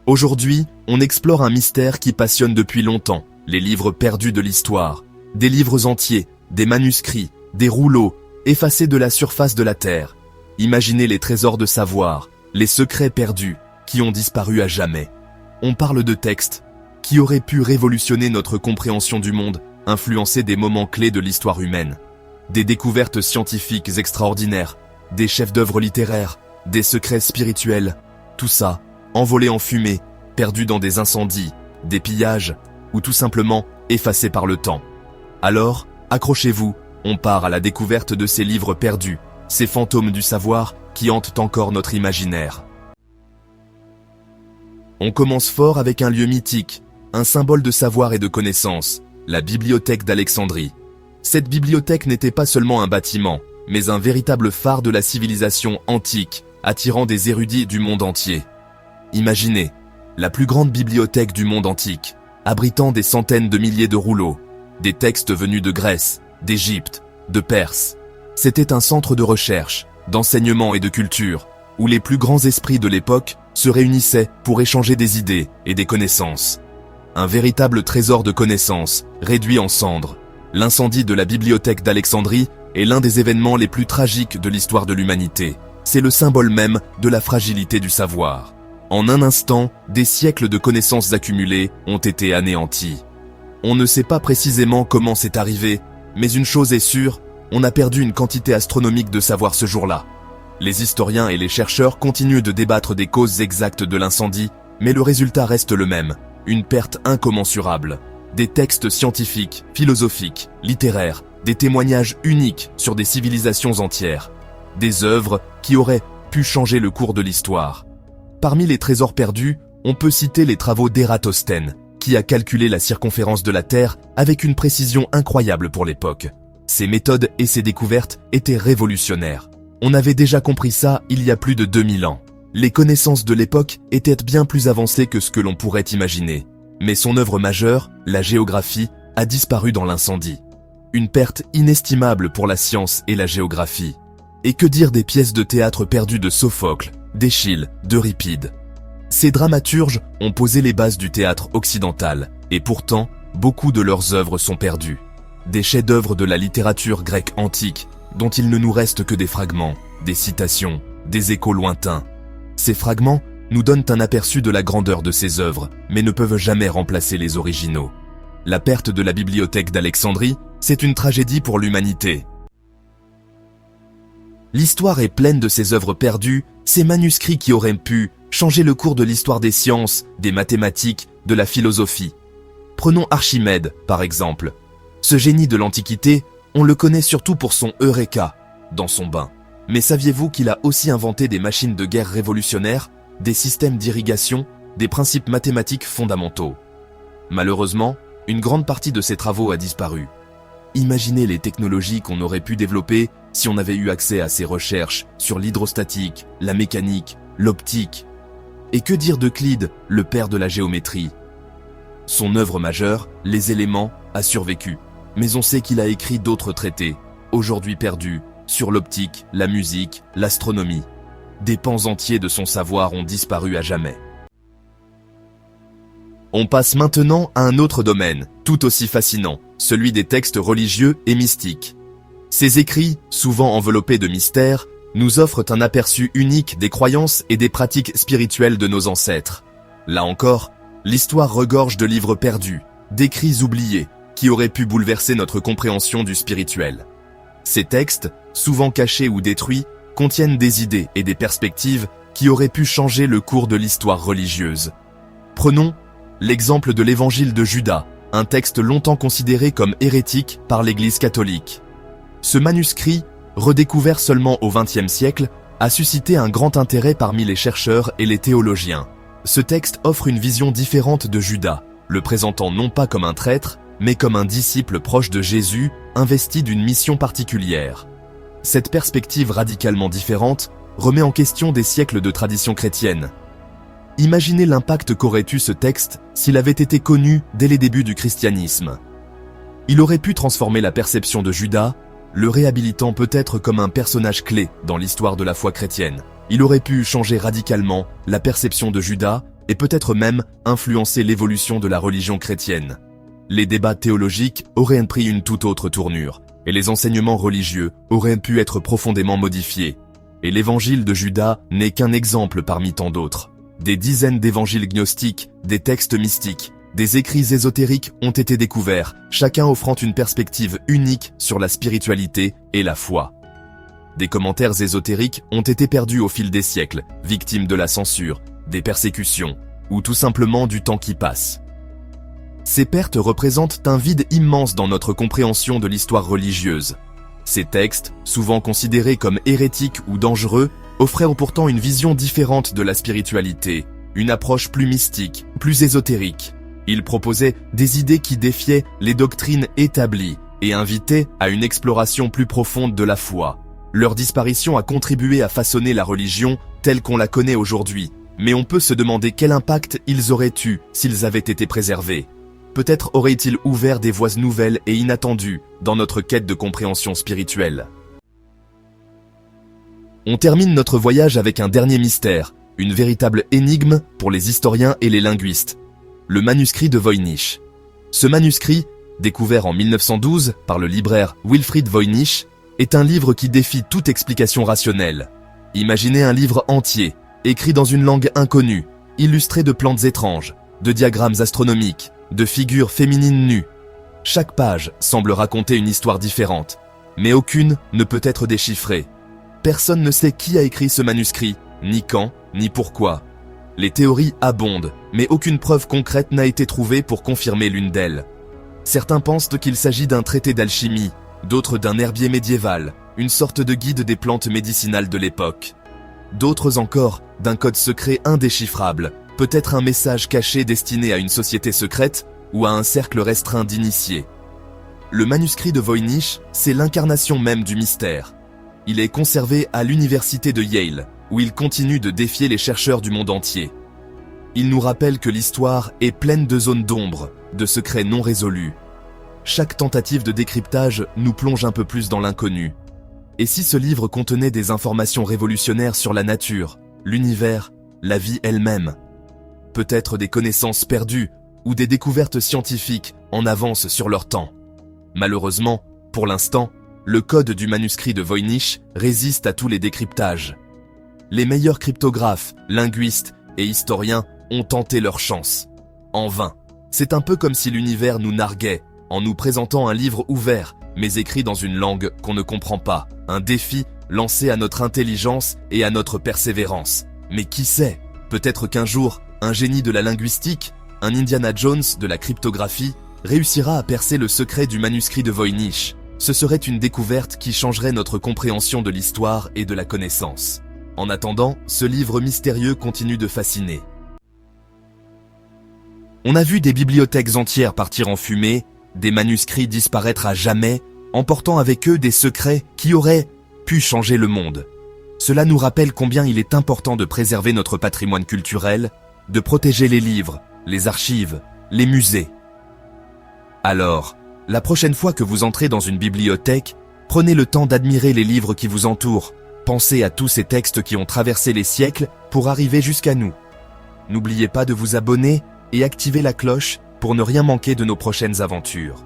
Aujourd'hui, on explore un mystère qui passionne depuis longtemps, les livres perdus de l'histoire. Des livres entiers, des manuscrits, des rouleaux, effacés de la surface de la Terre. Imaginez les trésors de savoir, les secrets perdus, qui ont disparu à jamais. On parle de textes qui auraient pu révolutionner notre compréhension du monde, influencer des moments clés de l'histoire humaine. Des découvertes scientifiques extraordinaires, des chefs-d'œuvre littéraires, des secrets spirituels, tout ça, envolé en fumée, perdu dans des incendies, des pillages, ou tout simplement effacé par le temps. Alors, accrochez-vous, on part à la découverte de ces livres perdus, ces fantômes du savoir qui hantent encore notre imaginaire. On commence fort avec un lieu mythique, un symbole de savoir et de connaissance, la bibliothèque d'Alexandrie. Cette bibliothèque n'était pas seulement un bâtiment, mais un véritable phare de la civilisation antique, attirant des érudits du monde entier. Imaginez, la plus grande bibliothèque du monde antique, abritant des centaines de milliers de rouleaux, des textes venus de Grèce, d'Égypte, de Perse. C'était un centre de recherche, d'enseignement et de culture, où les plus grands esprits de l'époque se réunissaient pour échanger des idées et des connaissances. Un véritable trésor de connaissances, réduit en cendres. L'incendie de la bibliothèque d'Alexandrie est l'un des événements les plus tragiques de l'histoire de l'humanité. C'est le symbole même de la fragilité du savoir. En un instant, des siècles de connaissances accumulées ont été anéantis. On ne sait pas précisément comment c'est arrivé, mais une chose est sûre, on a perdu une quantité astronomique de savoir ce jour-là. Les historiens et les chercheurs continuent de débattre des causes exactes de l'incendie, mais le résultat reste le même, une perte incommensurable. Des textes scientifiques, philosophiques, littéraires, des témoignages uniques sur des civilisations entières. Des œuvres qui auraient pu changer le cours de l'histoire. Parmi les trésors perdus, on peut citer les travaux d'Ératosthène, qui a calculé la circonférence de la Terre avec une précision incroyable pour l'époque. Ses méthodes et ses découvertes étaient révolutionnaires. On avait déjà compris ça il y a plus de 2000 ans. Les connaissances de l'époque étaient bien plus avancées que ce que l'on pourrait imaginer. Mais son œuvre majeure, la géographie, a disparu dans l'incendie. Une perte inestimable pour la science et la géographie. Et que dire des pièces de théâtre perdues de Sophocle, d'Échille, d'Euripide. Ces dramaturges ont posé les bases du théâtre occidental, et pourtant, beaucoup de leurs œuvres sont perdues. Des chefs-d'œuvre de la littérature grecque antique, dont il ne nous reste que des fragments, des citations, des échos lointains. Ces fragments nous donnent un aperçu de la grandeur de ces œuvres, mais ne peuvent jamais remplacer les originaux. La perte de la bibliothèque d'Alexandrie, c'est une tragédie pour l'humanité. L'histoire est pleine de ces œuvres perdues, ces manuscrits qui auraient pu changer le cours de l'histoire des sciences, des mathématiques, de la philosophie. Prenons Archimède, par exemple. Ce génie de l'Antiquité, on le connaît surtout pour son Eureka, dans son bain. Mais saviez-vous qu'il a aussi inventé des machines de guerre révolutionnaires, des systèmes d'irrigation, des principes mathématiques fondamentaux? Malheureusement, une grande partie de ses travaux a disparu. Imaginez les technologies qu'on aurait pu développer si on avait eu accès à ses recherches sur l'hydrostatique, la mécanique, l'optique. Et que dire d'Euclide, le père de la géométrie? Son œuvre majeure, Les éléments, a survécu, mais on sait qu'il a écrit d'autres traités, aujourd'hui perdus, sur l'optique, la musique, l'astronomie. Des pans entiers de son savoir ont disparu à jamais. On passe maintenant à un autre domaine, tout aussi fascinant, celui des textes religieux et mystiques. Ces écrits, souvent enveloppés de mystères, nous offrent un aperçu unique des croyances et des pratiques spirituelles de nos ancêtres. Là encore, l'histoire regorge de livres perdus, d'écrits oubliés, qui auraient pu bouleverser notre compréhension du spirituel. Ces textes, souvent cachés ou détruits, contiennent des idées et des perspectives qui auraient pu changer le cours de l'histoire religieuse. Prenons l'exemple de l'Évangile de Judas, un texte longtemps considéré comme hérétique par l'Église catholique. Ce manuscrit, redécouvert seulement au XXe siècle, a suscité un grand intérêt parmi les chercheurs et les théologiens. Ce texte offre une vision différente de Judas, le présentant non pas comme un traître, mais comme un disciple proche de Jésus, investi d'une mission particulière. Cette perspective radicalement différente remet en question des siècles de tradition chrétienne. Imaginez l'impact qu'aurait eu ce texte s'il avait été connu dès les débuts du christianisme. Il aurait pu transformer la perception de Judas, le réhabilitant peut-être comme un personnage clé dans l'histoire de la foi chrétienne. Il aurait pu changer radicalement la perception de Judas et peut-être même influencer l'évolution de la religion chrétienne. Les débats théologiques auraient pris une toute autre tournure, et les enseignements religieux auraient pu être profondément modifiés. Et l'évangile de Judas n'est qu'un exemple parmi tant d'autres. Des dizaines d'évangiles gnostiques, des textes mystiques, des écrits ésotériques ont été découverts, chacun offrant une perspective unique sur la spiritualité et la foi. Des commentaires ésotériques ont été perdus au fil des siècles, victimes de la censure, des persécutions, ou tout simplement du temps qui passe. Ces pertes représentent un vide immense dans notre compréhension de l'histoire religieuse. Ces textes, souvent considérés comme hérétiques ou dangereux, offraient pourtant une vision différente de la spiritualité, une approche plus mystique, plus ésotérique. Ils proposaient des idées qui défiaient les doctrines établies et invitaient à une exploration plus profonde de la foi. Leur disparition a contribué à façonner la religion telle qu'on la connaît aujourd'hui, mais on peut se demander quel impact ils auraient eu s'ils avaient été préservés. Peut-être auraient-ils ouvert des voies nouvelles et inattendues dans notre quête de compréhension spirituelle. On termine notre voyage avec un dernier mystère, une véritable énigme pour les historiens et les linguistes. Le manuscrit de Voynich. Ce manuscrit, découvert en 1912 par le libraire Wilfried Voynich, est un livre qui défie toute explication rationnelle. Imaginez un livre entier, écrit dans une langue inconnue, illustré de plantes étranges, de diagrammes astronomiques, de figures féminines nues. Chaque page semble raconter une histoire différente, mais aucune ne peut être déchiffrée. Personne ne sait qui a écrit ce manuscrit, ni quand, ni pourquoi. Les théories abondent, mais aucune preuve concrète n'a été trouvée pour confirmer l'une d'elles. Certains pensent qu'il s'agit d'un traité d'alchimie, d'autres d'un herbier médiéval, une sorte de guide des plantes médicinales de l'époque. D'autres encore d'un code secret indéchiffrable, peut-être un message caché destiné à une société secrète ou à un cercle restreint d'initiés. Le manuscrit de Voynich, c'est l'incarnation même du mystère. Il est conservé à l'université de Yale, où il continue de défier les chercheurs du monde entier. Il nous rappelle que l'histoire est pleine de zones d'ombre, de secrets non résolus. Chaque tentative de décryptage nous plonge un peu plus dans l'inconnu. Et si ce livre contenait des informations révolutionnaires sur la nature, l'univers, la vie elle-même? Peut-être des connaissances perdues ou des découvertes scientifiques en avance sur leur temps. Malheureusement, pour l'instant, le code du manuscrit de Voynich résiste à tous les décryptages. Les meilleurs cryptographes, linguistes et historiens ont tenté leur chance. En vain. C'est un peu comme si l'univers nous narguait, en nous présentant un livre ouvert, mais écrit dans une langue qu'on ne comprend pas. Un défi lancé à notre intelligence et à notre persévérance. Mais qui sait? Peut-être qu'un jour, un génie de la linguistique, un Indiana Jones de la cryptographie, réussira à percer le secret du manuscrit de Voynich. Ce serait une découverte qui changerait notre compréhension de l'histoire et de la connaissance. En attendant, ce livre mystérieux continue de fasciner. On a vu des bibliothèques entières partir en fumée, des manuscrits disparaître à jamais, emportant avec eux des secrets qui auraient pu changer le monde. Cela nous rappelle combien il est important de préserver notre patrimoine culturel, de protéger les livres, les archives, les musées. Alors, la prochaine fois que vous entrez dans une bibliothèque, prenez le temps d'admirer les livres qui vous entourent. Pensez à tous ces textes qui ont traversé les siècles pour arriver jusqu'à nous. N'oubliez pas de vous abonner et activer la cloche pour ne rien manquer de nos prochaines aventures.